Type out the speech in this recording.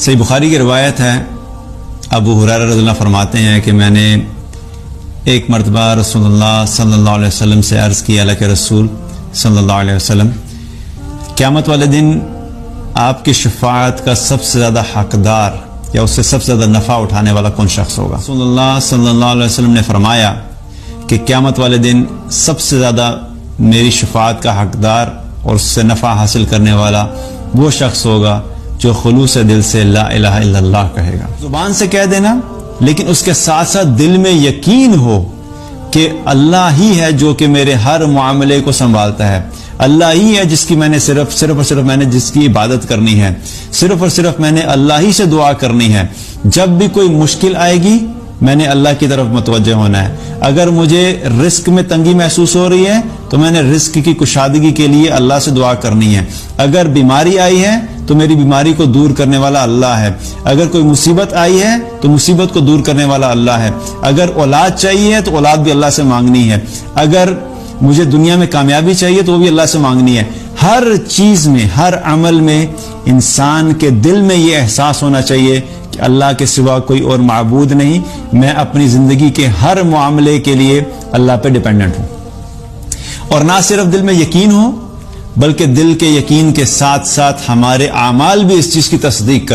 صحیح بخاری کی روایت ہے، ابو ہریرہ رضی اللہ فرماتے ہیں کہ میں نے ایک مرتبہ رسول اللہ صلی اللہ علیہ وسلم سے عرض کی، اللہ کے رسول صلی اللہ علیہ وسلم، قیامت والے دن آپ کی شفاعت کا سب سے زیادہ حقدار یا اس سے سب سے زیادہ نفع اٹھانے والا کون شخص ہوگا؟ رسول اللہ صلی اللہ علیہ وسلم نے فرمایا کہ قیامت والے دن سب سے زیادہ میری شفاعت کا حقدار اور اس سے نفع حاصل کرنے والا وہ شخص ہوگا جو خلوص دل سے لا الہ الا اللہ کہے گا۔ زبان سے کہہ دینا، لیکن اس کے ساتھ ساتھ دل میں یقین ہو کہ اللہ ہی ہے جو کہ میرے ہر معاملے کو سنبھالتا ہے، اللہ ہی ہے جس کی میں نے صرف میں نے جس کی عبادت کرنی ہے، صرف اور صرف میں نے اللہ ہی سے دعا کرنی ہے۔ جب بھی کوئی مشکل آئے گی میں نے اللہ کی طرف متوجہ ہونا ہے۔ اگر مجھے رزق میں تنگی محسوس ہو رہی ہے تو میں نے رزق کی کشادگی کے لیے اللہ سے دعا کرنی ہے۔ اگر بیماری آئی ہے تو میری بیماری کو دور کرنے والا اللہ ہے۔ اگر کوئی مصیبت آئی ہے تو مصیبت کو دور کرنے والا اللہ ہے۔ اگر اولاد چاہیے تو اولاد بھی اللہ سے مانگنی ہے۔ اگر مجھے دنیا میں کامیابی چاہیے تو وہ بھی اللہ سے مانگنی ہے۔ ہر چیز میں، ہر عمل میں انسان کے دل میں یہ احساس ہونا چاہیے کہ اللہ کے سوا کوئی اور معبود نہیں، میں اپنی زندگی کے ہر معاملے کے لیے اللہ پہ ڈیپینڈنٹ ہوں۔ اور نہ صرف دل میں یقین ہو بلکہ دل کے یقین کے ساتھ ساتھ ہمارے اعمال بھی اس چیز کی تصدیق کریں۔